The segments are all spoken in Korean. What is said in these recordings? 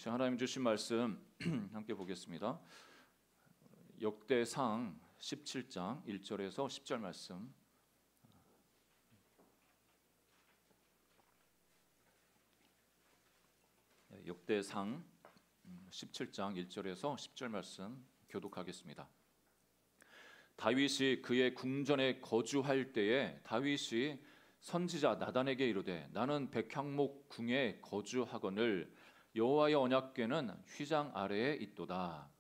하나님 주신 말씀 함께 보겠습니다. 역대상 17장 1절에서 10절 말씀. 역대상 17장 1절에서 10절 말씀 교독하겠습니다. 다윗이 그의 궁전에 거주할 때에 다윗이 선지자 나단에게 이르되 나는 백향목 궁에 거주하거늘 여호와의 언약궤는 휘장 아래에 있도다.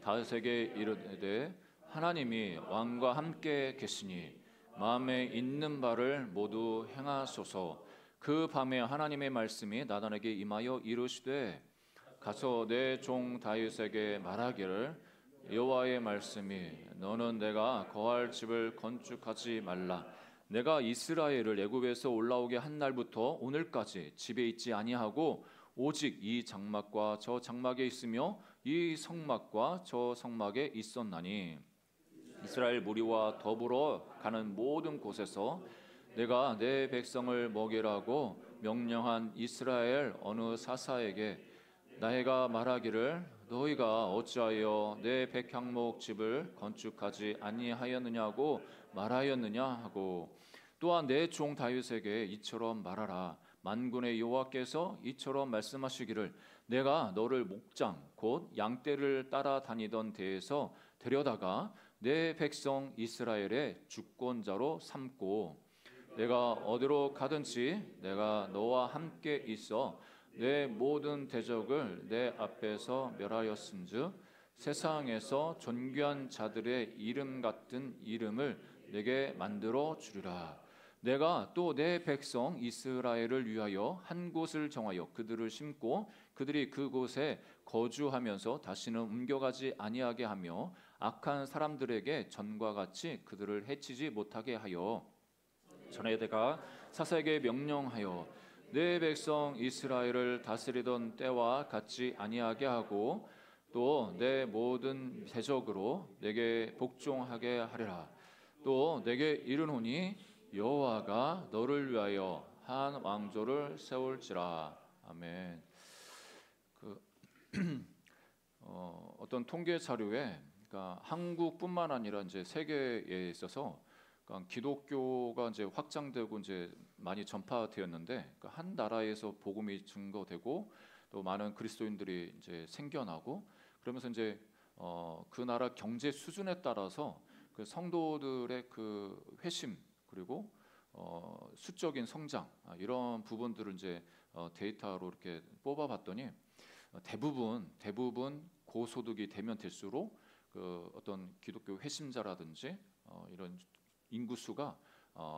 다윗에게 이르되 하나님이 왕과 함께 계시니 마음에 있는 바를 모두 행하소서. 그 밤에 하나님의 말씀이 나단에게 임하여 이르시되 가서 내 종 다윗에게 말하기를 여호와의 말씀이 너는 내가 거할 집을 건축하지 말라. 내가 이스라엘을 애굽에서 올라오게 한 날부터 오늘까지 집에 있지 아니하고 오직 이 장막과 저 장막에 있으며 이 성막과 저 성막에 있었나니 이스라엘 무리와 더불어 가는 모든 곳에서 내가 내 백성을 먹이라고 명령한 이스라엘 어느 사사에게 나해가 말하기를 너희가 어찌하여 내 백향목 집을 건축하지 아니하였느냐고 말하였느냐 하고 또한 내 종 다윗에게 이처럼 말하라. 만군의 여호와께서 이처럼 말씀하시기를 내가 너를 목장 곧 양떼를 따라다니던 데에서 데려다가 내 백성 이스라엘의 주권자로 삼고 내가 어디로 가든지 내가 너와 함께 있어 내 모든 대적을 내 앞에서 멸하였은즉 세상에서 존귀한 자들의 이름 같은 이름을 내게 만들어 주리라. 내가 또 내 백성 이스라엘을 위하여 한 곳을 정하여 그들을 심고 그들이 그곳에 거주하면서 다시는 옮겨가지 아니하게 하며 악한 사람들에게 전과 같이 그들을 해치지 못하게 하여 전에 내가 사사에게 명령하여 내 백성 이스라엘을 다스리던 때와 같지 아니하게 하고 또 내 모든 대적으로 내게 복종하게 하리라. 또 내게 이르노니 여호와가 너를 위하여 한 왕조를 세울지라. 아멘. 어떤 통계 자료에 그러니까 한국뿐만 아니라 이제 세계에 있어서 그러니까 기독교가 이제 확장되고 이제 많이 전파되었는데 그러니까 한 나라에서 복음이 증거되고 또 많은 그리스도인들이 이제 생겨나고 그러면서 이제 그 나라 경제 수준에 따라서 그 성도들의 그 회심 그리고 수적인 성장 이런 부분들을 이제 데이터로 이렇게 뽑아봤더니 대부분 고소득이 되면 될수록 그 어떤 기독교 회심자라든지 이런 인구수가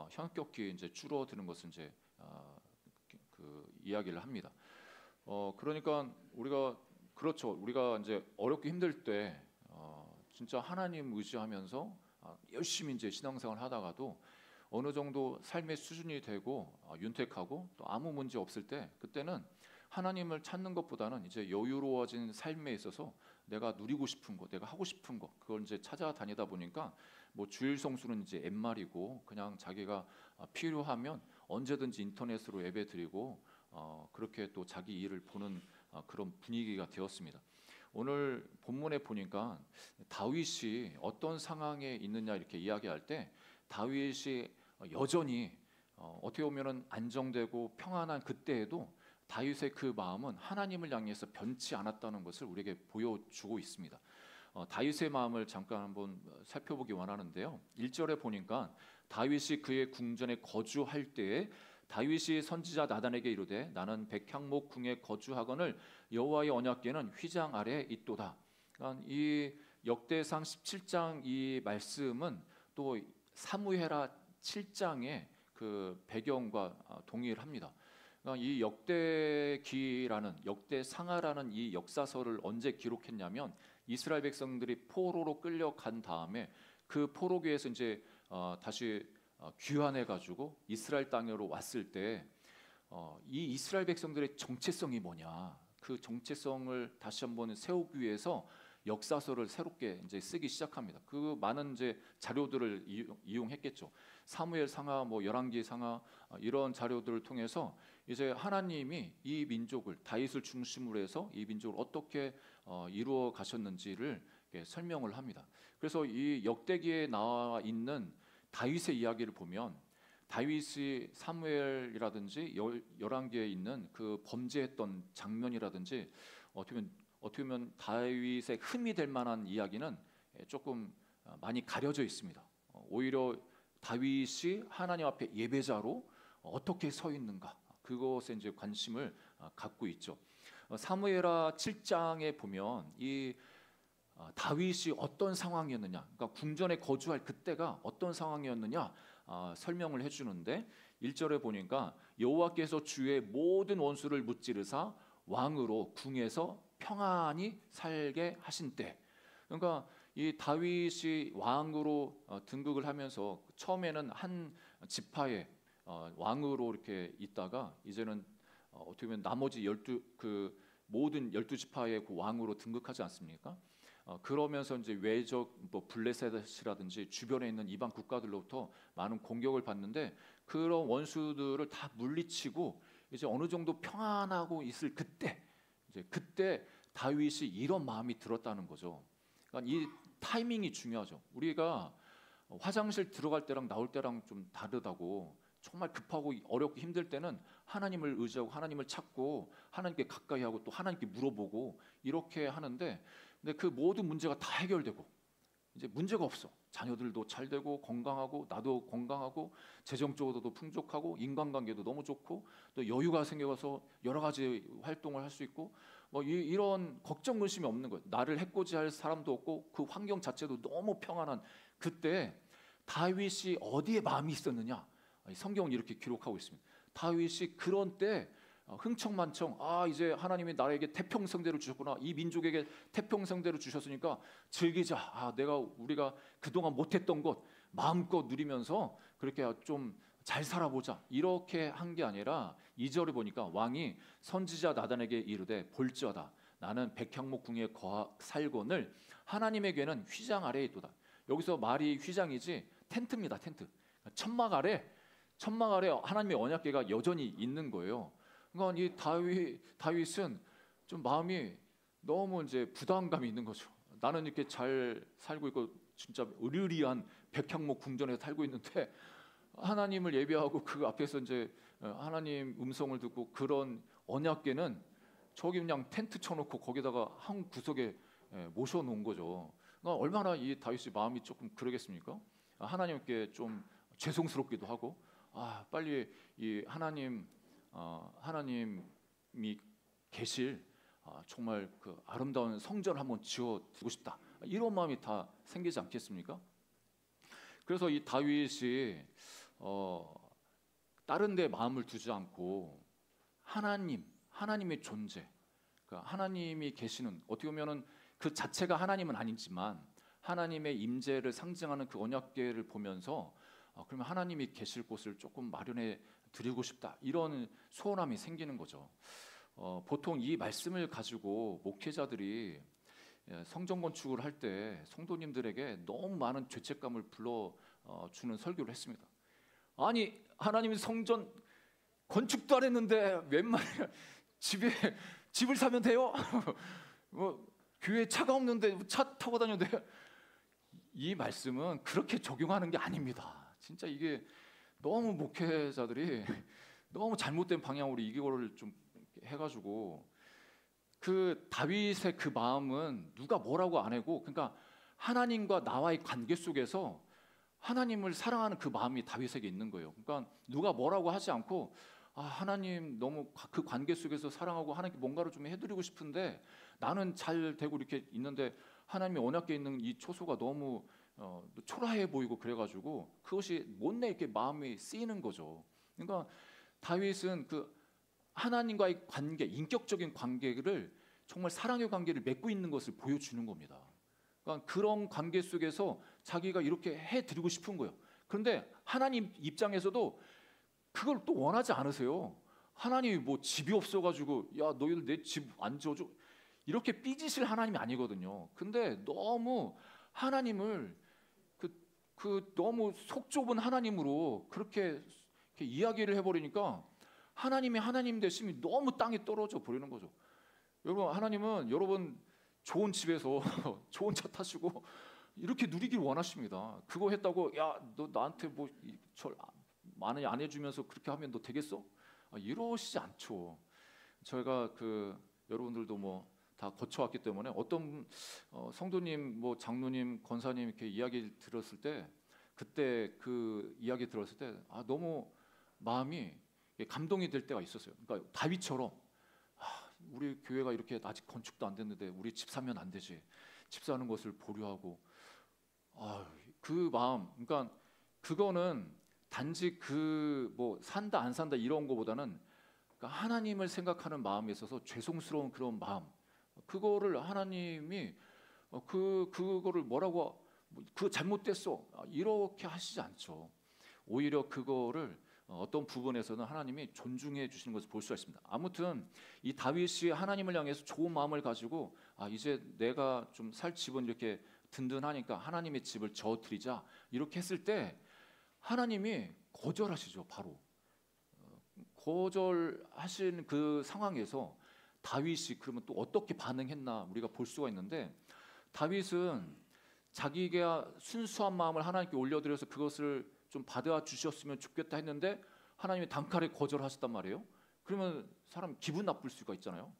현격히 이제 줄어드는 것을 이제 그 이야기를 합니다. 그러니까 우리가 이제 어렵고 힘들 때 진짜 하나님 의지하면서 열심히 이제 신앙생활 하다가도 어느 정도 삶의 수준이 되고 윤택하고 또 아무 문제 없을 때 그때는 하나님을 찾는 것보다는 이제 여유로워진 삶에 있어서 내가 누리고 싶은 거, 내가 하고 싶은 거 그걸 이제 찾아다니다 보니까 뭐 주일 성수는 이제 앱말이고 그냥 자기가 필요하면 언제든지 인터넷으로 예배 드리고 그렇게 또 자기 일을 보는 그런 분위기가 되었습니다. 오늘 본문에 보니까 다윗이 어떤 상황에 있느냐 이렇게 이야기할 때 다윗이 여전히 어떻게 보면은 안정되고 평안한 그때에도 다윗의 그 마음은 하나님을 향해서 변치 않았다는 것을 우리에게 보여주고 있습니다. 다윗의 마음을 잠깐 한번 살펴보기 원하는데요. 1절에 보니까 다윗이 그의 궁전에 거주할 때에 다윗이 선지자 나단에게 이르되 나는 백향목 궁에 거주하거늘 여호와의 언약궤는 휘장 아래에 있도다. 그러니까 이 역대상 17장 이 말씀은 또 사무엘하 7장의 그 배경과 동일합니다. 그러니까 이 역대상하라는 이 역사서를 언제 기록했냐면 이스라엘 백성들이 포로로 끌려간 다음에 그 포로기에서 이제 다시 귀환해 가지고 이스라엘 땅으로 왔을 때 이 이스라엘 백성들의 정체성이 뭐냐 그 정체성을 다시 한번 세우기 위해서 역사서를 새롭게 이제 쓰기 시작합니다. 그 많은 이제 자료들을 이용했겠죠. 사무엘 상하, 뭐 열왕기 상하 이런 자료들을 통해서 이제 하나님이 이 민족을 다윗을 중심으로 해서 이 민족을 어떻게 이루어 가셨는지를 설명을 합니다. 그래서 이 역대기에 나와 있는 다윗의 이야기를 보면 다윗이 사무엘이라든지 열왕기에 있는 그 범죄했던 장면이라든지 어떻게 보면 다윗의 흠이 될 만한 이야기는 조금 많이 가려져 있습니다. 오히려 다윗이 하나님 앞에 예배자로 어떻게 서 있는가, 그것에 이제 관심을 갖고 있죠. 사무엘하 7장에 보면 이 다윗이 어떤 상황이었느냐, 그러니까 궁전에 거주할 그때가 어떤 상황이었느냐 설명을 해주는데 1절에 보니까 여호와께서 주의 모든 원수를 무찌르사 왕으로 궁에서 평안히 살게 하신 때, 그러니까 이 다윗이 왕으로 등극을 하면서 처음에는 한 지파에 왕으로 이렇게 있다가 이제는 어떻게 보면 나머지 모든 12지파의 그 왕으로 등극하지 않습니까? 그러면서 이제 외적 블레셋이라든지 주변에 있는 이방 국가들로부터 많은 공격을 받는데 그런 원수들을 다 물리치고 이제 어느 정도 평안하고 있을 그때 다윗이 이런 마음이 들었다는 거죠. 그러니까 이 타이밍이 중요하죠. 우리가 화장실 들어갈 때랑 나올 때랑 좀 다르다고, 정말 급하고 어렵고 힘들 때는 하나님을 의지하고 하나님을 찾고 하나님께 가까이 하고 또 하나님께 물어보고 이렇게 하는데, 근데 그 모든 문제가 다 해결되고 이제 문제가 없어. 자녀들도 잘 되고 건강하고 나도 건강하고 재정적으로도 풍족하고 인간관계도 너무 좋고 또 여유가 생겨서 여러 가지 활동을 할 수 있고 이런 걱정 근심이 없는 거예요. 나를 해코지할 사람도 없고 그 환경 자체도 너무 평안한 그때 다윗이 어디에 마음이 있었느냐? 성경은 이렇게 기록하고 있습니다. 다윗이 그런 때 흥청만청 이제 하나님이 나에게 태평성대를 주셨구나, 이 민족에게 태평성대를 주셨으니까 즐기자. 우리가 그동안 못했던 것 마음껏 누리면서 그렇게 좀 잘 살아보자, 이렇게 한 게 아니라 2절에 보니까 왕이 선지자 나단에게 이르되 볼지어다 나는 백향목 궁에 살거늘 하나님의 궤는 휘장 아래에 있도다. 여기서 말이 휘장이지 텐트입니다. 텐트. 천막 아래 하나님의 언약궤가 여전히 있는 거예요. 그러니까 이 다윗은 좀 마음이 너무 이제 부담감이 있는 거죠. 나는 이렇게 잘 살고 있고 진짜 의리의리한 백향목 궁전에 살고 있는데 하나님을 예배하고 그 앞에서 이제 하나님 음성을 듣고 그런 언약궤는 저기 그냥 텐트 쳐놓고 거기다가 한 구석에 모셔놓은 거죠. 그러니까 얼마나 이 다윗의 마음이 조금 그러겠습니까? 하나님께 좀 죄송스럽기도 하고 빨리 이 하나님이 계실 정말 그 아름다운 성전을 한번 지어 두고 싶다, 이런 마음이 다 생기지 않겠습니까? 그래서 이 다윗이 다른 데 마음을 두지 않고 하나님의 존재, 그러니까 하나님이 계시는, 어떻게 보면은 그 자체가 하나님은 아니지만 하나님의 임재를 상징하는 그 언약궤를 보면서 그러면 하나님이 계실 곳을 조금 마련해 드리고 싶다, 이런 소원함이 생기는 거죠. 보통 이 말씀을 가지고 목회자들이 성전 건축을 할 때 성도님들에게 너무 많은 죄책감을 불러주는 설교를 했습니다. 아니, 하나님이 성전 건축도 안 했는데 웬 말이야, 집을 사면 돼요? 교회에 차가 없는데 차 타고 다녀도 돼요? 이 말씀은 그렇게 적용하는 게 아닙니다. 진짜 이게 너무 목회자들이 너무 잘못된 방향으로 이거를 좀 해가지고, 그 다윗의 그 마음은 누가 뭐라고 안 하고, 그러니까 하나님과 나와의 관계 속에서 하나님을 사랑하는 그 마음이 다윗에게 있는 거예요. 그러니까 누가 뭐라고 하지 않고 하나님 너무 그 관계 속에서 사랑하고 하나님께 뭔가를 좀 해드리고 싶은데 나는 잘 되고 이렇게 있는데 하나님이 언약궤에 있는 이 초소가 너무 초라해 보이고 그래가지고 그것이 못내 이렇게 마음이 쓰이는 거죠. 그러니까 다윗은 그 하나님과의 관계, 인격적인 관계를 정말 사랑의 관계를 맺고 있는 것을 보여주는 겁니다. 그러니까 그런 관계 속에서 자기가 이렇게 해드리고 싶은 거예요. 그런데 하나님 입장에서도 그걸 또 원하지 않으세요. 하나님이 뭐 집이 없어가지고 야 너희들 내 집 안 지어줘, 이렇게 삐지실 하나님이 아니거든요. 근데 너무 하나님을 그 너무 속 좁은 하나님으로 그렇게 이야기를 해버리니까 하나님이 하나님 되심이 너무 땅에 떨어져 버리는 거죠. 여러분, 하나님은 여러분 좋은 집에서 좋은 차 타시고 이렇게 누리길 원하십니다. 그거 했다고 야 너 나한테 뭐절 많이 안 해주면서 그렇게 하면 너 되겠어? 이러시지 않죠. 저희가 여러분들도 뭐 다 거쳐왔기 때문에 어떤 성도님, 뭐 장로님, 권사님 이렇게 이야기 들었을 때, 그때 그 이야기 들었을 때 너무 마음이 감동이 될 때가 있었어요. 그러니까 다윗처럼 우리 교회가 이렇게 아직 건축도 안 됐는데 우리 집 사면 안 되지? 집 사는 것을 보류하고 그 마음, 그러니까 그거는 단지 뭐 산다 안 산다 이런 거보다는 그러니까 하나님을 생각하는 마음에 있어서 죄송스러운 그런 마음, 그거를 하나님이 그거를 뭐라고 그 잘못됐어 이렇게 하시지 않죠. 오히려 그거를 어떤 부분에서는 하나님이 존중해 주시는 것을 볼 수가 있습니다. 아무튼 이 다윗이 하나님을 향해서 좋은 마음을 가지고 이제 내가 좀 살 집은 이렇게 든든하니까 하나님의 집을 저드리자 이렇게 했을 때 하나님이 거절하시죠. 바로 거절하신 그 상황에서 다윗이 그러면 또 어떻게 반응했나 우리가 볼 수가 있는데, 다윗은 자기가 순수한 마음을 하나님께 올려드려서 그것을 좀 받아 주셨으면 좋겠다 했는데 하나님이 단칼에 거절하셨단 말이에요. 그러면 사람 기분 나쁠 수가 있잖아요.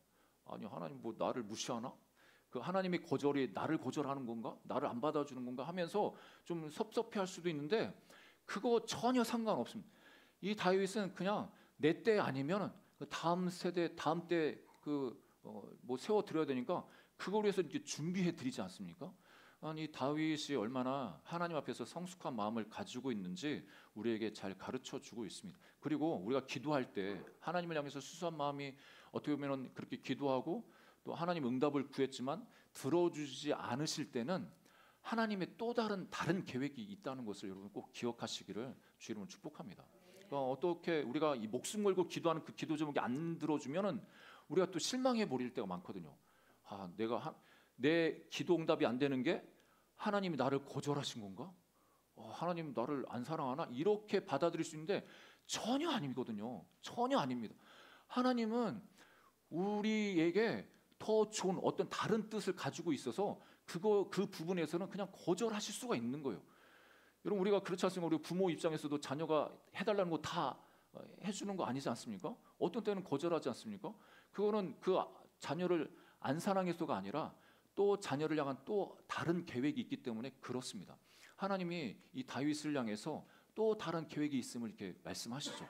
아니 하나님 뭐 나를 무시하나? 그 하나님의 거절이 나를 거절하는 건가? 나를 안 받아주는 건가? 하면서 좀 섭섭해할 수도 있는데 그거 전혀 상관없습니다. 이 다윗은 그냥 내 때 아니면 다음 세대 다음 때 뭐 세워 드려야 되니까 그걸 위해서 이렇게 준비해 드리지 않습니까? 아니 다윗이 얼마나 하나님 앞에서 성숙한 마음을 가지고 있는지 우리에게 잘 가르쳐 주고 있습니다. 그리고 우리가 기도할 때 하나님을 향해서 수수한 마음이 어떻게 보면 그렇게 기도하고 또 하나님 응답을 구했지만 들어주지 않으실 때는 하나님의 또 다른 계획이 있다는 것을 여러분 꼭 기억하시기를 주 이름으로 축복합니다. 어떻게 우리가 이 목숨 걸고 기도하는 그 기도 제목이 안 들어주면은 우리가 또 실망해 버릴 때가 많거든요. 내 기도 응답이 안 되는 게 하나님이 나를 거절하신 건가? 하나님 나를 안 사랑하나? 이렇게 받아들일 수 있는데 전혀 아니거든요. 전혀 아닙니다. 하나님은 우리에게 더 좋은 어떤 다른 뜻을 가지고 있어서 그 부분에서는 그냥 거절하실 수가 있는 거예요. 여러분 우리가 그렇지 않습니까? 우리 부모 입장에서도 자녀가 해달라는 거 다 해주는 거 아니지 않습니까? 어떤 때는 거절하지 않습니까? 그거는 그 자녀를 안 사랑해서가 아니라 또 자녀를 향한 또 다른 계획이 있기 때문에 그렇습니다. 하나님이 이 다윗을 향해서 또 다른 계획이 있음을 이렇게 말씀하시죠.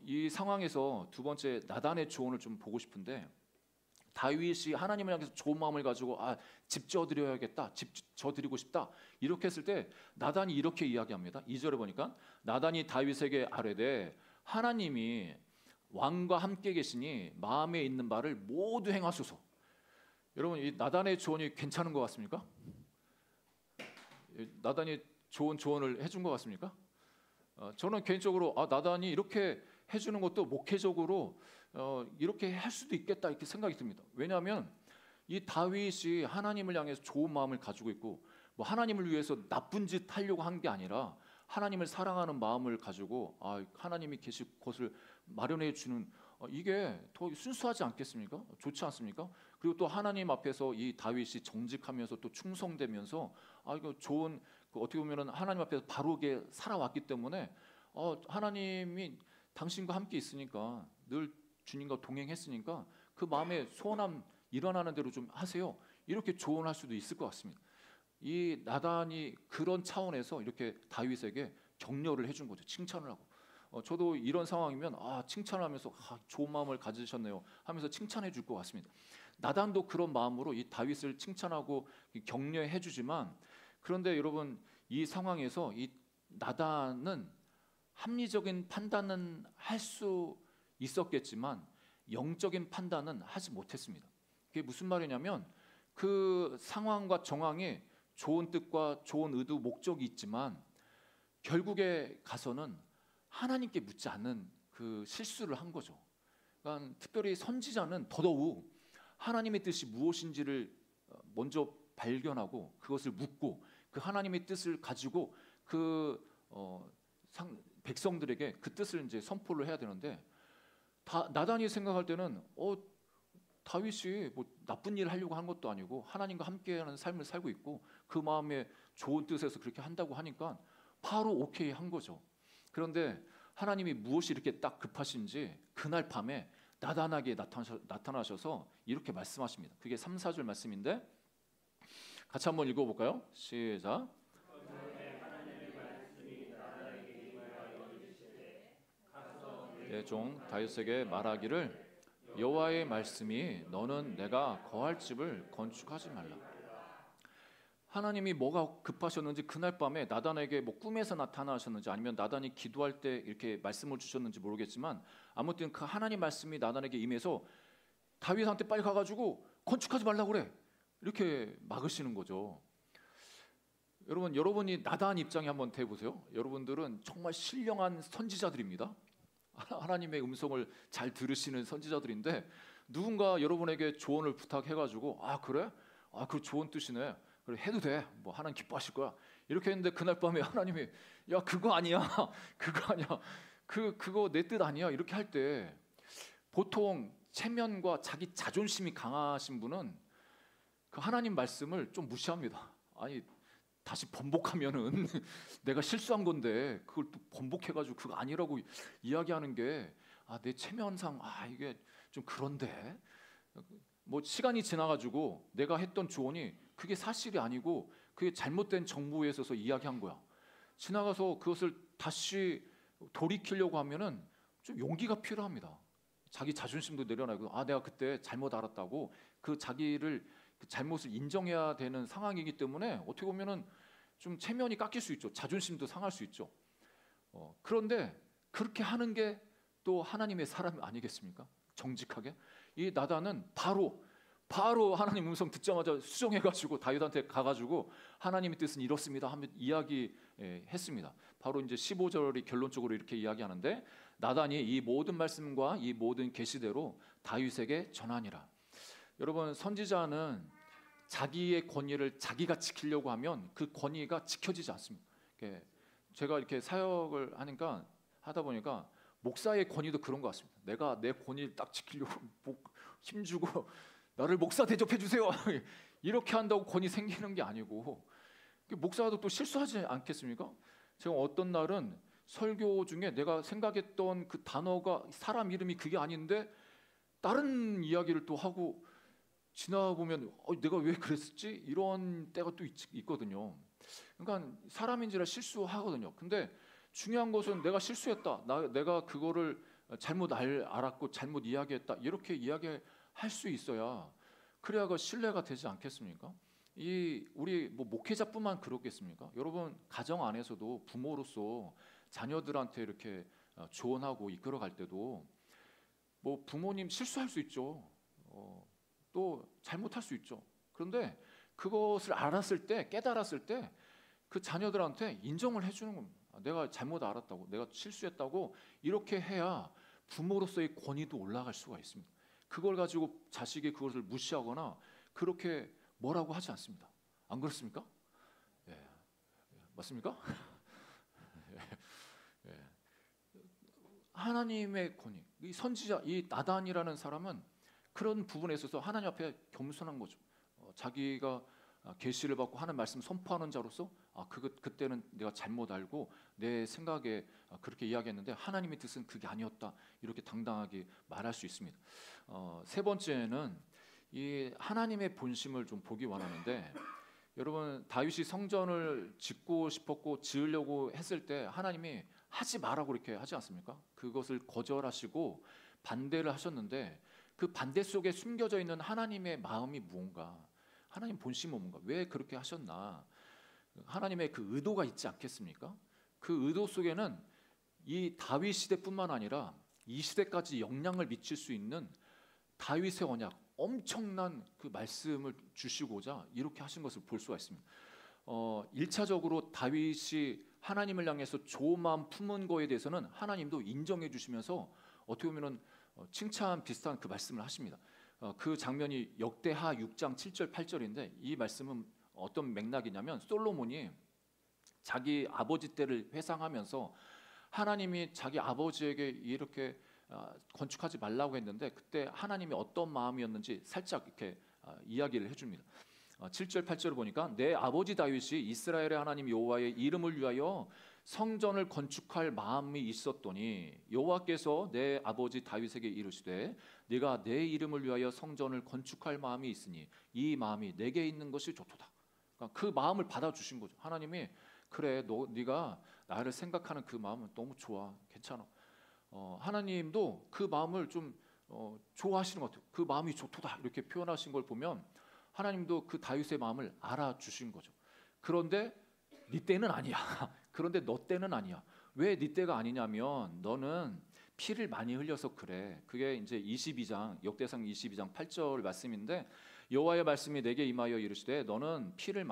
이 상황에서 두 번째 나단의 조언을 좀 보고 싶은데, 다윗이 하나님을 향해서 좋은 마음을 가지고 집 져드려야겠다, 집 져드리고 싶다 이렇게 했을 때 나단이 이렇게 이야기합니다. 2절에 보니까 나단이 다윗에게 아뢰되 하나님이 왕과 함께 계시니 마음에 있는 바를 모두 행하소서. 여러분 이 나단의 조언이 괜찮은 것 같습니까? 나단이 좋은 조언을 해준 것 같습니까? 저는 개인적으로 나단이 이렇게 해주는 것도 목회적으로 이렇게 할 수도 있겠다 이렇게 생각이 듭니다. 왜냐하면 이 다윗이 하나님을 향해서 좋은 마음을 가지고 있고 뭐 하나님을 위해서 나쁜 짓 하려고 한 게 아니라 하나님을 사랑하는 마음을 가지고 하나님이 계실 곳을 마련해 주는 이게 더 순수하지 않겠습니까? 좋지 않습니까? 그리고 또 하나님 앞에서 이 다윗이 정직하면서 또 충성되면서 이거 좋은 어떻게 보면은 하나님 앞에서 바르게 살아왔기 때문에 하나님이 당신과 함께 있으니까 늘 주님과 동행했으니까 그 마음에 소원함 일어나는 대로 좀 하세요. 이렇게 조언할 수도 있을 것 같습니다. 이 나단이 그런 차원에서 이렇게 다윗에게 격려를 해준 거죠. 칭찬을 하고. 저도 이런 상황이면 칭찬하면서 좋은 마음을 가지셨네요 하면서 칭찬해 줄 것 같습니다. 나단도 그런 마음으로 이 다윗을 칭찬하고 격려해 주지만, 그런데 여러분 이 상황에서 이 나단은 합리적인 판단은 할 수 있었겠지만 영적인 판단은 하지 못했습니다. 그게 무슨 말이냐면 그 상황과 정황에 좋은 뜻과 좋은 의도, 목적이 있지만 결국에 가서는 하나님께 묻지 않는 그 실수를 한 거죠. 그러니까 특별히 선지자는 더더욱 하나님의 뜻이 무엇인지를 먼저 발견하고 그것을 묻고 그 하나님의 뜻을 가지고 백성들에게 그 뜻을 이제 선포를 해야 되는데 나단이 생각할 때는 다윗이 뭐 나쁜 일을 하려고 한 것도 아니고 하나님과 함께하는 삶을 살고 있고 그 마음에 좋은 뜻에서 그렇게 한다고 하니까 바로 오케이 한 거죠. 그런데 하나님이 무엇이 이렇게 딱 급하신지 그날 밤에 나단하게 나타나셔서 이렇게 말씀하십니다. 그게 3, 4절 말씀인데 같이 한번 읽어볼까요? 시작. 내 종 다윗에게 말하기를 여호와의 말씀이 너는 내가 거할 집을 건축하지 말라. 하나님이 뭐가 급하셨는지 그날 밤에 나단에게 뭐 꿈에서 나타나셨는지 아니면 나단이 기도할 때 이렇게 말씀을 주셨는지 모르겠지만 아무튼 그 하나님 말씀이 나단에게 임해서 다윗한테 빨리 가가지고 건축하지 말라고 그래 이렇게 막으시는 거죠. 여러분이 나단 입장에 한번 대보세요. 여러분들은 정말 신령한 선지자들입니다. 하나님의 음성을 잘 들으시는 선지자들인데 누군가 여러분에게 조언을 부탁해가지고 그래? 그 좋은 뜻이네. 그래 해도 돼. 뭐 하나님 기뻐하실 거야. 이렇게 했는데 그날 밤에 하나님이 야 그거 아니야. 그거 아니야. 그거 내 뜻 아니야. 이렇게 할 때 보통 체면과 자기 자존심이 강하신 분은 그 하나님 말씀을 좀 무시합니다. 아니 다시 번복하면은 내가 실수한 건데 그걸 또 번복해가지고 그거 아니라고 이야기하는 게 내 체면상 이게 좀 그런데 뭐 시간이 지나가지고 내가 했던 조언이 그게 사실이 아니고 그게 잘못된 정보에 있어서 이야기한 거야. 지나가서 그것을 다시 돌이키려고 하면은 좀 용기가 필요합니다. 자기 자존심도 내려놔고 내가 그때 잘못 알았다고 그 자기를 그 잘못을 인정해야 되는 상황이기 때문에 어떻게 보면은 좀 체면이 깎일 수 있죠. 자존심도 상할 수 있죠. 그런데 그렇게 하는 게 또 하나님의 사람 아니겠습니까? 정직하게 이 나단은 바로 하나님 음성 듣자마자 수정해가지고 다윗한테 가가지고 하나님의 뜻은 이렇습니다 하면 이야기했습니다. 바로 이제 15절이 결론적으로 이렇게 이야기하는데 나단이 이 모든 말씀과 이 모든 계시대로 다윗에게 전하니라. 여러분 선지자는 자기의 권위를 자기가 지키려고 하면 그 권위가 지켜지지 않습니다. 제가 이렇게 사역을 하다 보니까 목사의 권위도 그런 것 같습니다. 내가 내 권위를 딱 지키려고 힘주고 나를 목사 대접해 주세요. 이렇게 한다고 권위 생기는 게 아니고 목사도 또 실수하지 않겠습니까? 제가 어떤 날은 설교 중에 내가 생각했던 그 단어가 사람 이름이 그게 아닌데 다른 이야기를 또 하고 지나보면 내가 왜 그랬었지? 이런 때가 또 있거든요. 그러니까 사람인지라 실수하거든요. 근데 중요한 것은 내가 실수했다. 내가 그거를 잘못 알았고 잘못 이야기했다. 이렇게 이야기할 수 있어야 그래야 그 신뢰가 되지 않겠습니까? 우리 뭐 목회자뿐만 그렇겠습니까? 여러분 가정 안에서도 부모로서 자녀들한테 이렇게 조언하고 이끌어갈 때도 뭐 부모님 실수할 수 있죠. 또 잘못할 수 있죠. 그런데 그것을 깨달았을 때 그 자녀들한테 인정을 해주는 겁니다. 내가 잘못 알았다고, 내가 실수했다고 이렇게 해야 부모로서의 권위도 올라갈 수가 있습니다. 그걸 가지고 자식이 그것을 무시하거나 그렇게 뭐라고 하지 않습니다. 안 그렇습니까? 예. 맞습니까? 예. 하나님의 권위, 이 선지자, 이 나단이라는 사람은 그런 부분에 있어서 하나님 앞에 겸손한 거죠. 자기가 계시를 받고 하는 말씀 선포하는 자로서 그때는 내가 잘못 알고 내 생각에 그렇게 이야기했는데 하나님의 뜻은 그게 아니었다 이렇게 당당하게 말할 수 있습니다. 세 번째는 이 하나님의 본심을 좀 보기 원하는데 여러분 다윗이 성전을 짓고 싶었고 지으려고 했을 때 하나님이 하지 마라고 이렇게 하지 않습니까? 그것을 거절하시고 반대를 하셨는데 그 반대 속에 숨겨져 있는 하나님의 마음이 무언가, 하나님 본심은 뭔가, 왜 그렇게 하셨나, 하나님의 그 의도가 있지 않겠습니까? 그 의도 속에는 이 다윗 시대뿐만 아니라 이 시대까지 영향을 미칠 수 있는 다윗의 언약, 엄청난 그 말씀을 주시고자 이렇게 하신 것을 볼 수가 있습니다. 1차적으로 다윗이 하나님을 향해서 좋은 마음 품은 거에 대해서는 하나님도 인정해 주시면서 어떻게 보면은 칭찬 비슷한 그 말씀을 하십니다. 그 장면이 역대하 6장 7절 8절인데 이 말씀은 어떤 맥락이냐면 솔로몬이 자기 아버지 때를 회상하면서 하나님이 자기 아버지에게 이렇게 건축하지 말라고 했는데 그때 하나님이 어떤 마음이었는지 살짝 이렇게 이야기를 해줍니다. 7절 8절을 보니까 내 아버지 다윗이 이스라엘의 하나님 여호와의 이름을 위하여 성전을 건축할 마음이 있었더니 여호와께서 내 아버지 다윗에게 이르시되 네가 내 이름을 위하여 성전을 건축할 마음이 있으니 이 마음이 내게 있는 것이 좋도다. 그러니까 그 마음을 받아주신 거죠. 하나님이 그래 네가 나를 생각하는 그 마음은 너무 좋아, 괜찮아. 하나님도 그 마음을 좀 좋아하시는 것 같아요. 그 마음이 좋도다 이렇게 표현하신 걸 보면 하나님도 그 다윗의 마음을 알아주신 거죠. 그런데 네 때는 아니야. 그런데 너 때는 아니야. 왜 네 때가 아니냐면 너는 피를 많이 흘려서 그래. 그게 이제 22장 역대상 22장 8절 말씀인데 여호와의 말씀이 내게 임하여 이르시되 너는 피를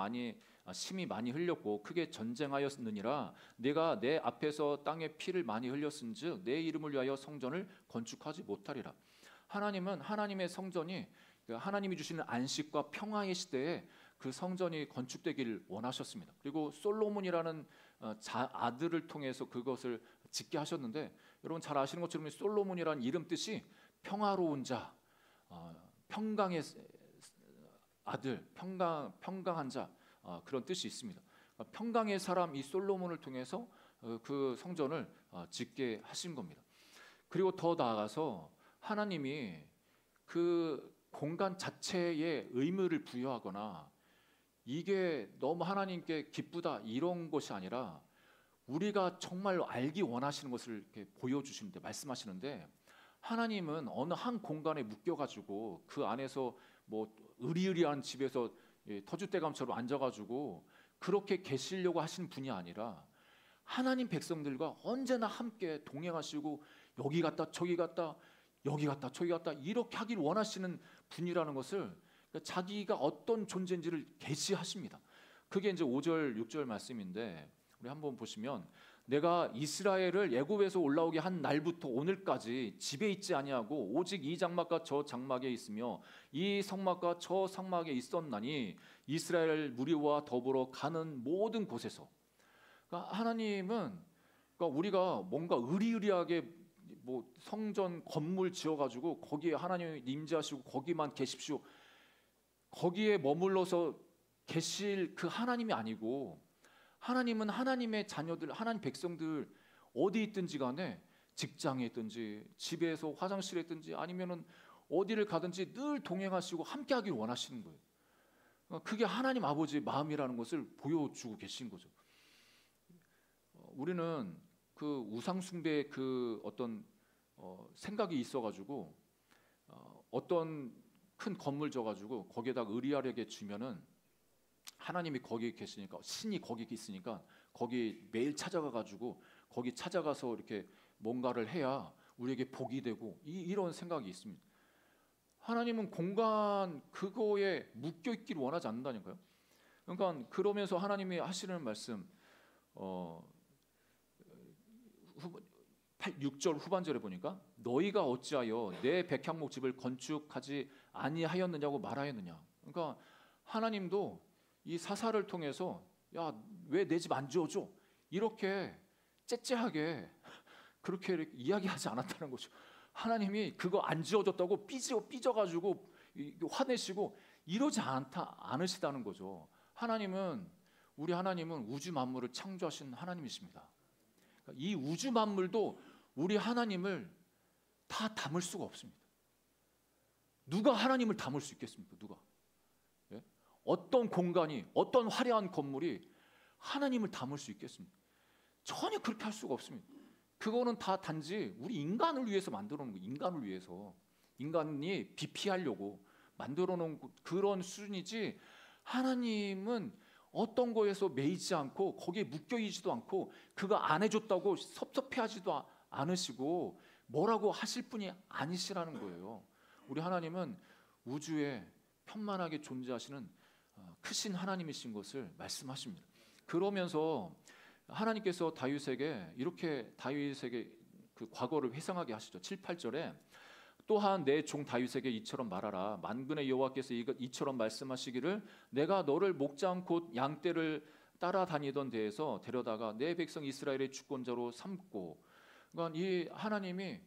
심히 많이 흘렸고 크게 전쟁하였느니라. 내가 내 앞에서 땅에 피를 많이 흘렸은즉 내 이름을 위하여 성전을 건축하지 못하리라. 하나님은 하나님의 성전이 하나님이 주시는 안식과 평화의 시대에 그 성전이 건축되기를 원하셨습니다. 그리고 솔로몬이라는 아들을 통해서 그것을 짓게 하셨는데 여러분 잘 아시는 것처럼 솔로몬이라는 이름 뜻이 평화로운 자, 평강의 아들, 평강한 자 그런 뜻이 있습니다. 평강의 사람 이 솔로몬을 통해서 그 성전을 짓게 하신 겁니다. 그리고 더 나아가서 하나님이 그 공간 자체에 의무를 부여하거나 이게 너무 하나님께 기쁘다 이런 것이 아니라 우리가 정말 알기 원하시는 것을 이렇게 보여주시는데 말씀하시는데 하나님은 어느 한 공간에 묶여가지고 그 안에서 뭐 으리으리한 집에서 터줏대감처럼 앉아가지고 그렇게 계시려고 하시는 분이 아니라 하나님 백성들과 언제나 함께 동행하시고 여기 갔다 저기 갔다 여기 갔다 저기 갔다 이렇게 하기를 원하시는 분이라는 것을 자기가 어떤 존재인지를 계시하십니다. 그게 이제 5절 6절 말씀인데 우리 한번 보시면 내가 이스라엘을 애굽에서 올라오게 한 날부터 오늘까지 집에 있지 아니하고 오직 이 장막과 저 장막에 있으며 이 성막과 저 성막에 있었나니 이스라엘 무리와 더불어 가는 모든 곳에서. 그러니까 하나님은 그러니까 우리가 뭔가 의리의리하게 뭐 성전 건물 지어가지고 거기에 하나님이 임재하시고 거기만 계십시오. 거기에 머물러서 계실 그 하나님이 아니고 하나님은 하나님의 자녀들, 하나님 백성들 어디 있든지 간에 직장에 있든지 집에서 화장실에 있든지 아니면은 어디를 가든지 늘 동행하시고 함께하길 원하시는 거예요. 그게 하나님 아버지의 마음이라는 것을 보여주고 계신 거죠. 우리는 그 우상 숭배의 그 어떤 생각이 있어가지고 어떤 큰 건물 져가지고 거기에다 의리하게 주면은 하나님이 거기 계시니까 신이 거기 있으니까 거기 매일 찾아가가지고 거기 찾아가서 이렇게 뭔가를 해야 우리에게 복이 되고 이런 생각이 있습니다. 하나님은 공간 그거에 묶여 있기를 원하지 않는다니까요. 그러니까 그러면서 하나님이 하시는 말씀 6절 후반절에 보니까 너희가 어찌하여 내 백향목 집을 건축하지 아니하였느냐고 말하였느냐. 그러니까 하나님도 이 사사를 통해서 야 왜 내 집 안 지어줘 이렇게 째째하게 그렇게 이야기하지 않았다는 거죠. 하나님이 그거 안 지어줬다고 삐져가지고 화내시고 이러지 않으시다는 거죠. 우리 하나님은 우주 만물을 창조하신 하나님이십니다. 이 우주 만물도 우리 하나님을 다 담을 수가 없습니다. 누가 하나님을 담을 수 있겠습니까? 누가? 예? 어떤 공간이 어떤 화려한 건물이 하나님을 담을 수 있겠습니까? 전혀 그렇게 할 수가 없습니다. 그거는 다 단지 우리 인간을 위해서 만들어 놓은 거예요. 인간을 위해서 인간이 비피하려고 만들어 놓은 그런 수준이지 하나님은 어떤 거에서 매이지 않고 거기에 묶여있지도 않고 그거 안 해줬다고 섭섭해하지도 않으시고 뭐라고 하실 분이 아니시라는 거예요. 우리 하나님은 우주에 편만하게 존재하시는 크신 하나님이신 것을 말씀하십니다. 그러면서 하나님께서 다윗에게 그 과거를 회상하게 하시죠. 7, 8절에 또한 내 종 다윗에게 이처럼 말하라. 만군의 여호와께서 이처럼 말씀하시기를 내가 너를 목장 곧 양떼를 따라다니던 데에서 데려다가 내 백성 이스라엘의 주권자로 삼고. 그러니까 이 하나님이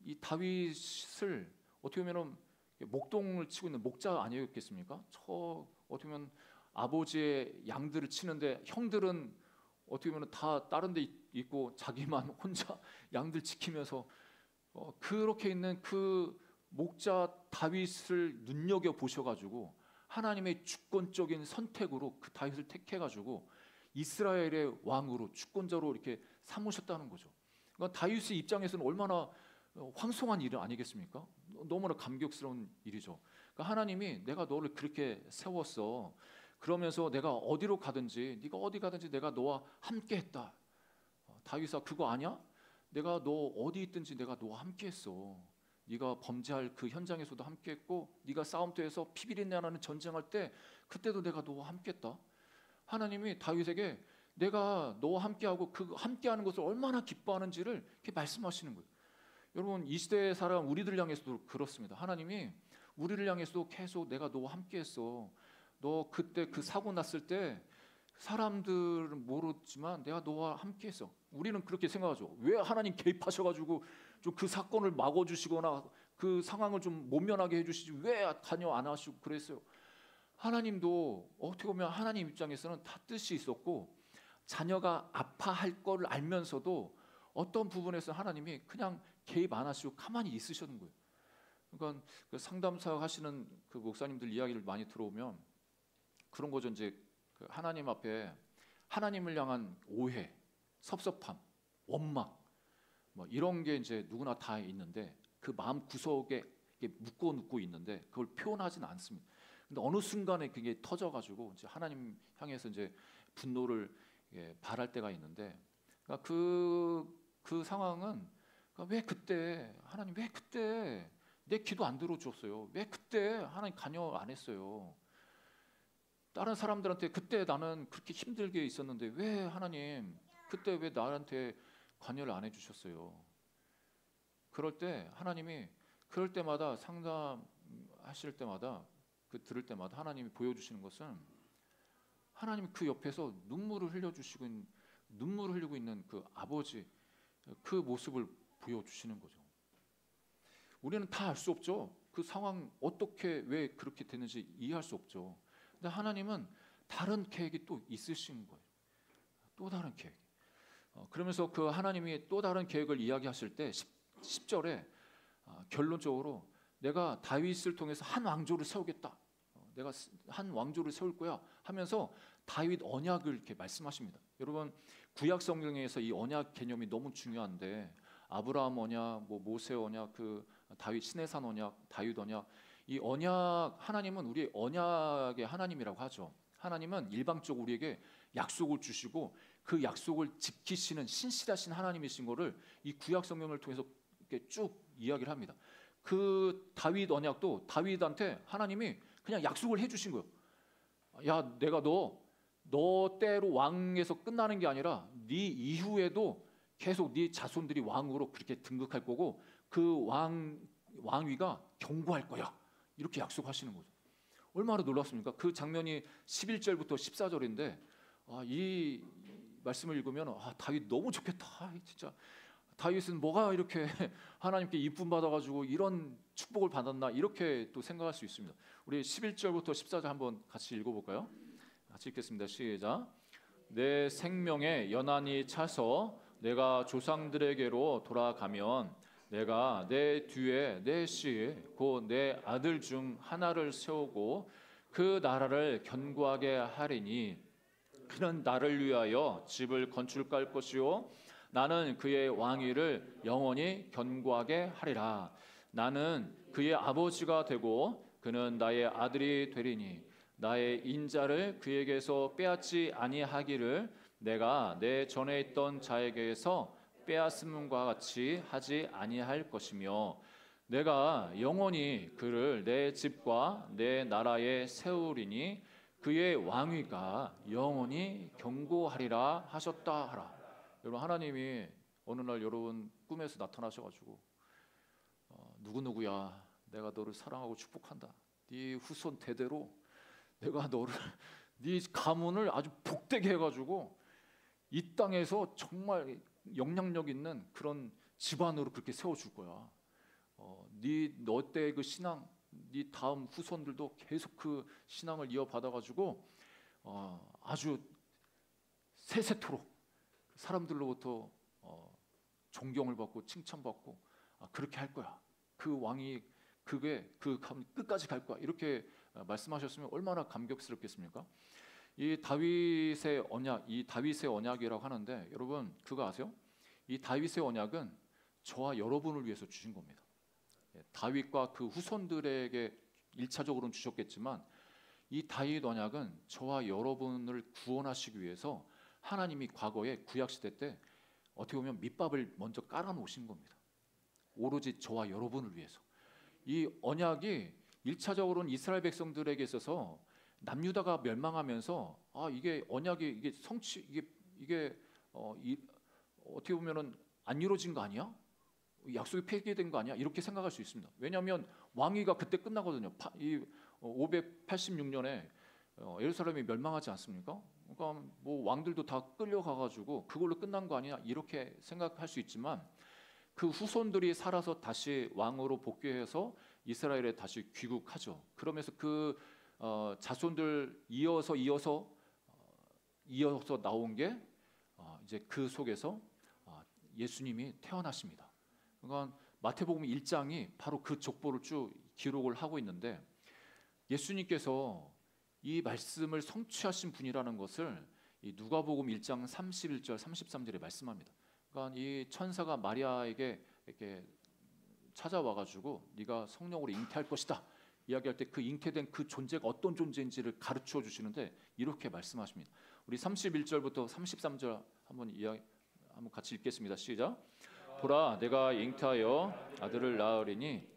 이 다윗을 어떻게 보면 목동을 치고 있는 목자 아니었겠습니까? 저 어떻게 보면 아버지의 양들을 치는데 형들은 어떻게 보면 다 다른 데 있고 자기만 혼자 양들 지키면서 그렇게 있는 그 목자 다윗을 눈여겨 보셔가지고 하나님의 주권적인 선택으로 그 다윗을 택해가지고 이스라엘의 왕으로 주권자로 이렇게 삼으셨다는 거죠. 그러니까 다윗의 입장에서는 얼마나 황송한 일 아니겠습니까? 너무나 감격스러운 일이죠. 그러니까 하나님이 내가 너를 그렇게 세웠어. 그러면서 내가 어디로 가든지 네가 어디 가든지 내가 너와 함께했다. 다윗아 그거 아냐? 내가 너 어디 있든지 내가 너와 함께했어. 네가 범죄할 그 현장에서도 함께했고 네가 싸움터에서 피비린내나는 전쟁할 때 그때도 내가 너와 함께했다. 하나님이 다윗에게 내가 너와 함께하고 그 함께하는 것을 얼마나 기뻐하는지를 이렇게 말씀하시는 거예요. 여러분 이 시대의 사람 우리들 향해서도 그렇습니다. 하나님이 우리를 향해서도 계속 내가 너와 함께했어. 너 그때 그 사고 났을 때 사람들은 모르지만 내가 너와 함께했어. 우리는 그렇게 생각하죠. 왜 하나님 개입하셔가지고 좀 그 사건을 막아주시거나 그 상황을 좀 못면하게 해주시지 왜 관여 안 하시고 그랬어요. 하나님도 어떻게 보면 하나님 입장에서는 다 뜻이 있었고 자녀가 아파할 걸 알면서도 어떤 부분에서 하나님이 그냥 개입 안 하시고 가만히 있으셨는 거예요. 그러니까 그 상담사 하시는 그 목사님들 이야기를 많이 들어오면 그런 거죠. 이제 그 하나님 앞에 하나님을 향한 오해, 섭섭함, 원망 뭐 이런 게 이제 누구나 다 있는데 그 마음 구석에 묶어 놓고 있는데 그걸 표현하지는 않습니다. 근데 어느 순간에 그게 터져가지고 이제 하나님 향해서 이제 분노를 발할 때가 있는데 그러니까 그 상황은 그러니까 왜 그때 하나님 왜 그때 내 기도 안 들어줬어요? 왜 그때 하나님 관여 안 했어요? 다른 사람들한테 그때 나는 그렇게 힘들게 있었는데 왜 하나님 그때 왜 나한테 관여를 안 해주셨어요? 그럴 때 하나님이 그럴 때마다 상담하실 때마다 그 들을 때마다 하나님이 보여주시는 것은 하나님이 그 옆에서 눈물을 흘리고 있는 그 아버지 그 모습을 보여주시는 거죠. 우리는 다 알 수 없죠. 그 상황 어떻게 왜 그렇게 됐는지 이해할 수 없죠. 근데 하나님은 다른 계획이 또 있으신 거예요. 또 다른 계획. 그러면서 그 하나님이 또 다른 계획을 이야기하실 때 10절에 결론적으로 내가 다윗을 통해서 한 왕조를 세우겠다. 내가 한 왕조를 세울 거야 하면서 다윗 언약을 이렇게 말씀하십니다. 여러분 구약 성경에서 이 언약 개념이 너무 중요한데 아브라함 언약, 뭐 모세 언약, 그 다윗 시내산 언약, 다윗 언약 이 언약 하나님은 우리의 언약의 하나님이라고 하죠. 하나님은 일방적으로 우리에게 약속을 주시고 그 약속을 지키시는 신실하신 하나님이신 것을 이 구약 성경을 통해서 이렇게 쭉 이야기를 합니다. 그 다윗 언약도 다윗한테 하나님이 그냥 약속을 해주신 거예요. 야, 내가 너 때로 왕에서 끝나는 게 아니라 네 이후에도 계속 네 자손들이 왕으로 그렇게 등극할 거고 그 왕위가 견고할 거야. 이렇게 약속하시는 거죠. 얼마나 놀랍습니까? 그 장면이 11절부터 14절인데 이 말씀을 읽으면 다윗 너무 좋겠다. 진짜 다윗은 뭐가 이렇게 하나님께 이쁨 받아가지고 이런 축복을 받았나 이렇게 또 생각할 수 있습니다. 우리 11절부터 14절 한번 같이 읽어볼까요? 같이 읽겠습니다. 시작. 내 생명에 연한이 차서 내가 조상들에게로 돌아가면 내가 내 뒤에 내 씨 곧 내 아들 중 하나를 세우고 그 나라를 견고하게 하리니 그는 나를 위하여 집을 건축할 것이요 나는 그의 왕위를 영원히 견고하게 하리라. 나는 그의 아버지가 되고 그는 나의 아들이 되리니 나의 인자를 그에게서 빼앗지 아니하기를 내가 내 전에 있던 자에게서 빼앗음과 같이 하지 아니할 것이며 내가 영원히 그를 내 집과 내 나라에 세우리니 그의 왕위가 영원히 견고하리라 하셨다 하라. 여러분 하나님이 어느 날 여러분 꿈에서 나타나셔가지고 누구누구야 내가 너를 사랑하고 축복한다. 네 후손 대대로 내가 너를 네 가문을 아주 복되게 해가지고 이 땅에서 정말 영향력 있는 그런 집안으로 그렇게 세워줄 거야. 너 때의 그 신앙, 네 다음 후손들도 계속 그 신앙을 이어받아가지고 아주 세세토록 사람들로부터 존경을 받고 칭찬받고 그렇게 할 거야. 그 왕이 그게 끝까지 갈 거야. 이렇게 말씀하셨으면 얼마나 감격스럽겠습니까? 이 다윗의 언약이라고 하는데 여러분 그거 아세요? 이 다윗의 언약은 저와 여러분을 위해서 주신 겁니다. 다윗과 그 후손들에게 1차적으로는 주셨겠지만 이 다윗 언약은 저와 여러분을 구원하시기 위해서 하나님이 과거에 구약시대 때 어떻게 보면 밑밥을 먼저 깔아놓으신 겁니다. 오로지 저와 여러분을 위해서. 이 언약이 1차적으로는 이스라엘 백성들에게 있어서 남유다가 멸망하면서 이게 언약이 이게 성취 이게 어떻게 보면은 안 이루어진 거 아니야? 약속이 폐기된 거 아니야? 이렇게 생각할 수 있습니다. 왜냐하면 왕위가 그때 끝나거든요. 586년에 예루살렘이 멸망하지 않습니까? 그러니까 뭐 왕들도 다 끌려가가지고 그걸로 끝난 거 아니야? 이렇게 생각할 수 있지만 그 후손들이 살아서 다시 왕으로 복귀해서 이스라엘에 다시 귀국하죠. 그러면서 그 자손들 이어서 나온 게 이제 그 속에서 예수님이 태어나십니다. 그러니까 마태복음 1장이 바로 그 족보를 쭉 기록을 하고 있는데 예수님께서 이 말씀을 성취하신 분이라는 것을 이 누가복음 1장 31절 33절에 말씀합니다. 그러니까 이 천사가 마리아에게 이렇게 찾아와가지고 네가 성령으로 잉태할 것이다 이야기할 때 그 잉태된 그 존재가 어떤 존재인지를 가르쳐 주시는데 이렇게 말씀하십니다. 우리 31절부터 33절 한번 같이 읽겠습니다. 시작. 보라 내가 잉태하여 아들을 낳으리니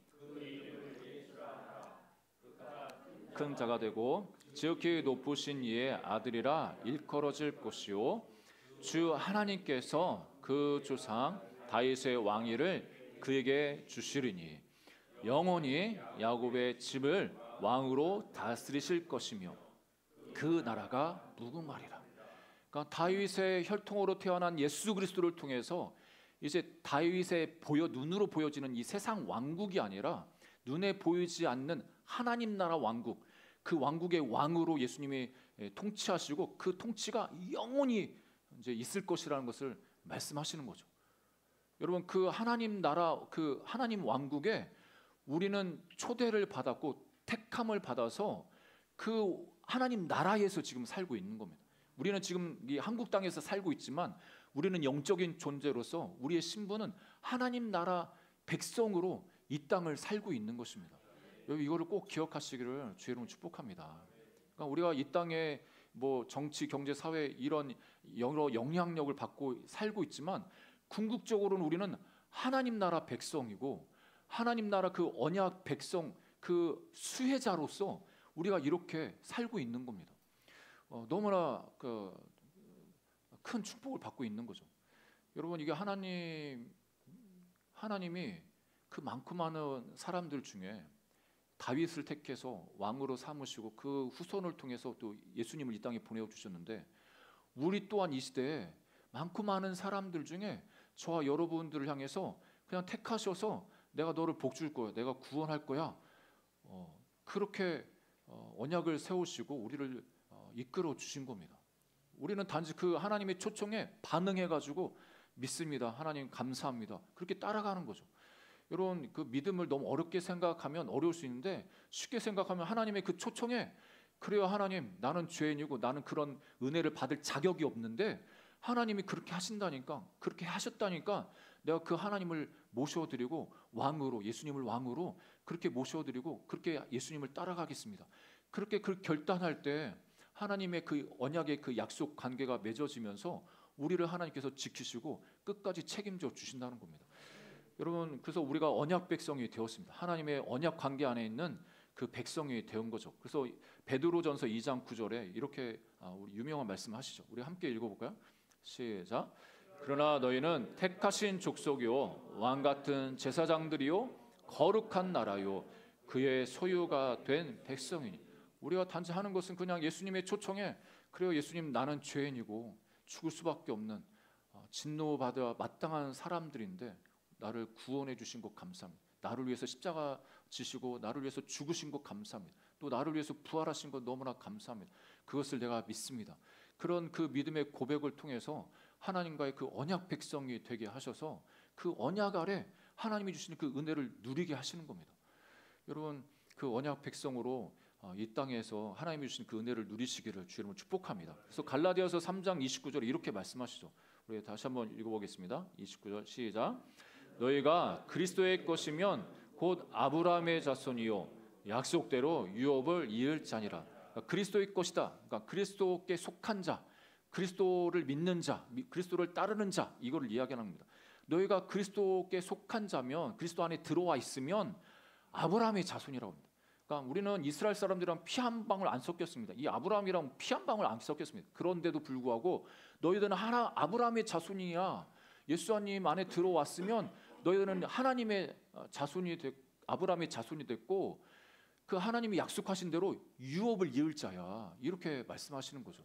큰 자가 되고 지극히 높으신 이의 아들이라 일컬어질 것이요 주 하나님께서 그 조상 다윗의 왕위를 그에게 주시리니 영원히 야곱의 집을 왕으로 다스리실 것이며 그 나라가 무궁하리라. 그러니까 다윗의 혈통으로 태어난 예수 그리스도를 통해서 이제 다윗의 눈으로 보여지는 이 세상 왕국이 아니라 눈에 보이지 않는 하나님 나라 왕국, 그 왕국의 왕으로 예수님이 통치하시고 그 통치가 영원히 이제 있을 것이라는 것을 말씀하시는 거죠. 여러분 그 하나님 나라, 그 하나님 왕국에 우리는 초대를 받았고 택함을 받아서 그 하나님 나라에서 지금 살고 있는 겁니다. 우리는 지금 이 한국 땅에서 살고 있지만 우리는 영적인 존재로서 우리의 신분은 하나님 나라 백성으로 이 땅을 살고 있는 것입니다. 여러분 이거를 꼭 기억하시기를 주의 이름으로 축복합니다. 그러니까 우리가 이 땅에 뭐 정치, 경제, 사회 이런 여러 영향력을 받고 살고 있지만 궁극적으로는 우리는 하나님 나라 백성이고 하나님 나라 그 언약 백성 그 수혜자로서 우리가 이렇게 살고 있는 겁니다. 너무나 큰 축복을 받고 있는 거죠. 여러분 이게 하나님이 그 많고 많은 사람들 중에 다윗을 택해서 왕으로 삼으시고 그 후손을 통해서 또 예수님을 이 땅에 보내어 주셨는데 우리 또한 이 시대에 많고 많은 사람들 중에 저와 여러분들을 향해서 그냥 택하셔서 내가 너를 복 줄 거야, 내가 구원할 거야, 그렇게 언약을 세우시고 우리를 이끌어 주신 겁니다. 우리는 단지 그 하나님의 초청에 반응해가지고 믿습니다, 하나님 감사합니다, 그렇게 따라가는 거죠. 여러분 그 믿음을 너무 어렵게 생각하면 어려울 수 있는데 쉽게 생각하면 하나님의 그 초청에 그래요 하나님 나는 죄인이고 나는 그런 은혜를 받을 자격이 없는데 하나님이 그렇게 하신다니까 그렇게 하셨다니까 내가 그 하나님을 모셔드리고 왕으로 예수님을 왕으로 그렇게 모셔드리고 그렇게 예수님을 따라가겠습니다. 그렇게 그 결단할 때 하나님의 그 언약의 그 약속 관계가 맺어지면서 우리를 하나님께서 지키시고 끝까지 책임져 주신다는 겁니다. 여러분 그래서 우리가 언약 백성이 되었습니다. 하나님의 언약 관계 안에 있는 그 백성이 되은 거죠. 그래서 베드로전서 2장 9절에 이렇게 우리 유명한 말씀하시죠. 우리 함께 읽어볼까요? 시작. 그러나 너희는 택하신 족속이요 왕 같은 제사장들이요 거룩한 나라요 그의 소유가 된 백성이니. 우리가 단지 하는 것은 그냥 예수님의 초청에 그래요 예수님 나는 죄인이고 죽을 수밖에 없는 진노받아 마땅한 사람들인데 나를 구원해 주신 것 감사합니다. 나를 위해서 십자가 지시고 나를 위해서 죽으신 것 감사합니다. 또 나를 위해서 부활하신 것 너무나 감사합니다. 그것을 내가 믿습니다. 그런 그 믿음의 고백을 통해서 하나님과의 그 언약 백성이 되게 하셔서 그 언약 아래 하나님이 주시는 그 은혜를 누리게 하시는 겁니다. 여러분, 그 언약 백성으로 이 땅에서 하나님이 주신 그 은혜를 누리시기를 주 이름으로 축복합니다. 그래서 갈라디아서 3장 29절에 이렇게 말씀하시죠. 우리 다시 한번 읽어보겠습니다. 29절 시작. 너희가 그리스도의 것이면 곧 아브라함의 자손이요 약속대로 유업을 이을 자니라. 그러니까 그리스도의 것이다. 그러니까 그리스도께 속한 자, 그리스도를 믿는 자, 그리스도를 따르는 자, 이거를 이야기하는 겁니다. 너희가 그리스도께 속한 자면, 그리스도 안에 들어와 있으면 아브라함의 자손이라고 합니다. 그러니까 우리는 이스라엘 사람들이랑 피 한 방울 안 섞였습니다. 이 아브라함이랑 피 한 방울 안 섞였습니다. 그런데도 불구하고 너희들은 아브라함의 자손이야. 예수님 안에 들어왔으면 너희들은 하나님의 자손이 아브라함의 자손이 됐고 그 하나님이 약속하신 대로 유업을 이을 자야. 이렇게 말씀하시는 거죠.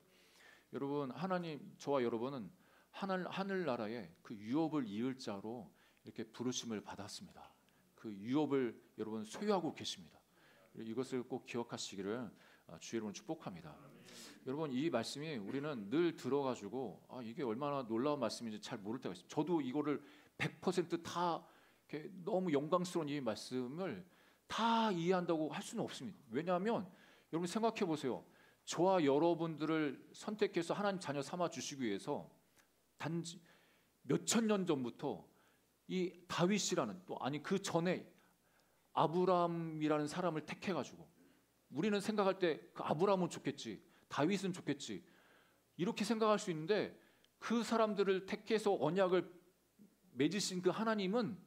여러분, 하나님, 저와 여러분은 하늘나라에 그 유업을 이을 자로 이렇게 부르심을 받았습니다. 그 유업을 여러분 소유하고 계십니다. 이것을 꼭 기억하시기를 주의 이름으로 축복합니다. 여러분, 이 말씀이 우리는 늘 들어가지고 이게 얼마나 놀라운 말씀인지 잘 모를 때가 있어요. 저도 이거를 100%다 너무 영광스러운 이 말씀을 다 이해한다고 할 수는 없습니다. 왜냐하면 여러분 생각해 보세요. 저와 여러분들을 선택해서 하나님 자녀 삼아 주시기 위해서 단지 몇천 년 전부터 이 다윗이라는 또 아니 그 전에 아브라함이라는 사람을 택해가지고 우리는 생각할 때 그 아브라함은 좋겠지, 다윗은 좋겠지 이렇게 생각할 수 있는데 그 사람들을 택해서 언약을 맺으신 그 하나님은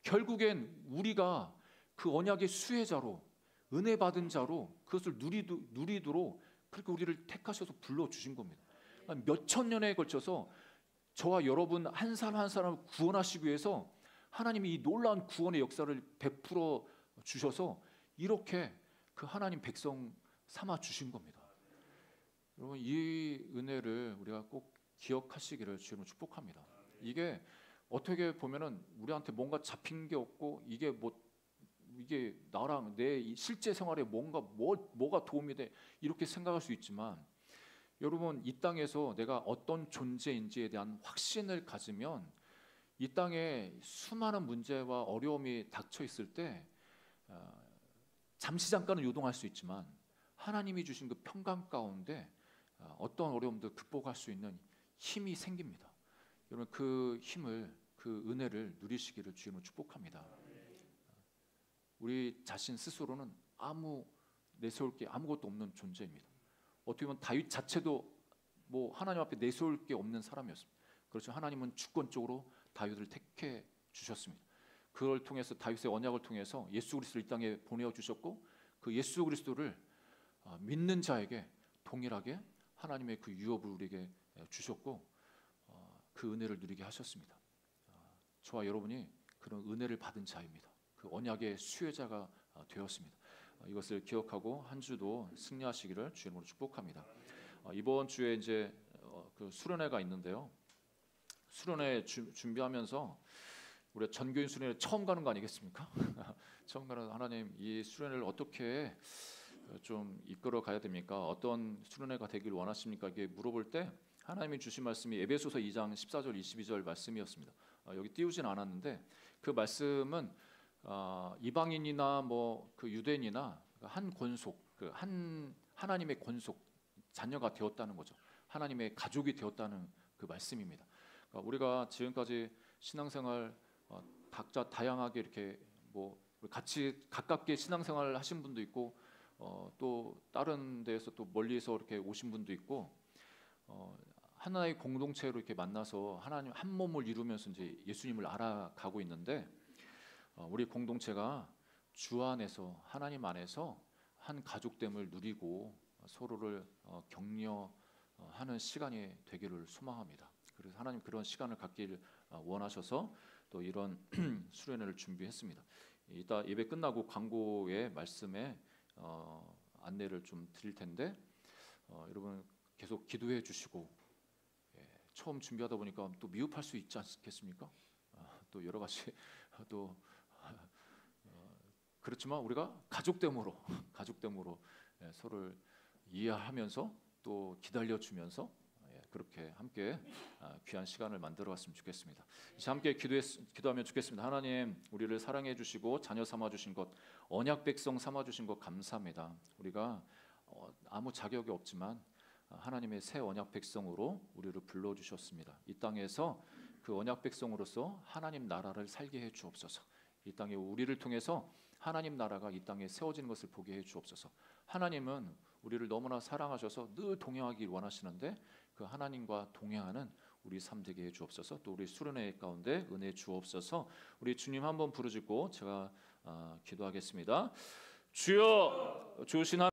결국엔 우리가 그 언약의 수혜자로 은혜 받은 자로 그것을 누리도록 그렇게 우리를 택하셔서 불러주신 겁니다. 몇천 년에 걸쳐서 저와 여러분 한 사람 한 사람을 구원하시기 위해서 하나님이 이 놀라운 구원의 역사를 베풀어 주셔서 이렇게 그 하나님 백성 삼아 주신 겁니다. 여러분, 이 은혜를 우리가 꼭 기억하시기를 주님으로 축복합니다. 이게 어떻게 보면은 우리한테 뭔가 잡힌 게 없고 이게 나랑 내 실제 생활에 뭐가 도움이 돼 이렇게 생각할 수 있지만 여러분, 이 땅에서 내가 어떤 존재인지에 대한 확신을 가지면 이 땅에 수많은 문제와 어려움이 닥쳐 있을 때 잠시 잠깐은 요동할 수 있지만 하나님이 주신 그 평강 가운데 어떤 어려움도 극복할 수 있는 힘이 생깁니다. 여러분, 그 힘을, 그 은혜를 누리시기를 주님으로 축복합니다. 우리 자신 스스로는 내세울 게 아무것도 없는 존재입니다. 어떻게 보면 다윗 자체도 하나님 앞에 내세울 게 없는 사람이었습니다. 그렇죠. 하나님은 주권적으로 다윗을 택해 주셨습니다. 그걸 통해서 다윗의 언약을 통해서 예수 그리스도를 이 땅에 보내어 주셨고 그 예수 그리스도를 믿는 자에게 동일하게 하나님의 그 유업을 우리에게 주셨고 그 은혜를 누리게 하셨습니다. 저와 여러분이 그런 은혜를 받은 자입니다. 그 언약의 수혜자가 되었습니다. 이것을 기억하고 한 주도 승리하시기를 주님으로 축복합니다. 이번 주에 이제 그 수련회가 있는데요. 수련회 준비하면서 우리가 전교인 수련회 처음 가는 거 아니겠습니까? 처음 가는 하나님, 이 수련회를 어떻게 좀 이끌어 가야 됩니까? 어떤 수련회가 되길 원하십니까? 이게 물어볼 때 하나님이 주신 말씀이 에베소서 2장 14절 22절 말씀이었습니다. 여기 띄우진 않았는데 그 말씀은 이방인이나 그 유대인이나 한 권속, 한 하나님의 권속 자녀가 되었다는 거죠. 하나님의 가족이 되었다는 그 말씀입니다. 그러니까 우리가 지금까지 신앙생활 각자 다양하게 이렇게 같이 가깝게 신앙생활을 하신 분도 있고 또 다른 데에서 또 멀리서 이렇게 오신 분도 있고 하나의 공동체로 이렇게 만나서 하나님 한 몸을 이루면서 이제 예수님을 알아가고 있는데 우리 공동체가 주 안에서 하나님 안에서 한 가족됨을 누리고 서로를 격려하는 시간이 되기를 소망합니다. 그래서 하나님 그런 시간을 갖기를 원하셔서 또 이런 수련회를 준비했습니다. 이따 예배 끝나고 광고의 말씀에 안내를 좀 드릴 텐데 여러분 계속 기도해 주시고 처음 준비하다 보니까 또 미흡할 수 있지 않겠습니까? 또 여러 가지 또 그렇지만 우리가 가족됨으로 가족됨으로 서로를 이해하면서 또 기다려주면서 그렇게 함께 귀한 시간을 만들어갔으면 좋겠습니다. 이제 함께 기도하면 좋겠습니다. 하나님, 우리를 사랑해 주시고 자녀 삼아 주신 것, 언약 백성 삼아 주신 것 감사합니다. 우리가 아무 자격이 없지만 하나님의 새 언약 백성으로 우리를 불러 주셨습니다. 이 땅에서 그 언약 백성으로서 하나님 나라를 살게 해 주옵소서. 이 땅에 우리를 통해서 하나님 나라가 이 땅에 세워지는 것을 보게 해 주옵소서. 하나님은 우리를 너무나 사랑하셔서 늘 동행하길 원하시는데 그 하나님과 동행하는 우리 삶 되게 해 주옵소서. 또 우리 수련회 가운데 은혜 주옵소서. 우리 주님 한번 부르짖고 제가 기도하겠습니다. 주여, 주신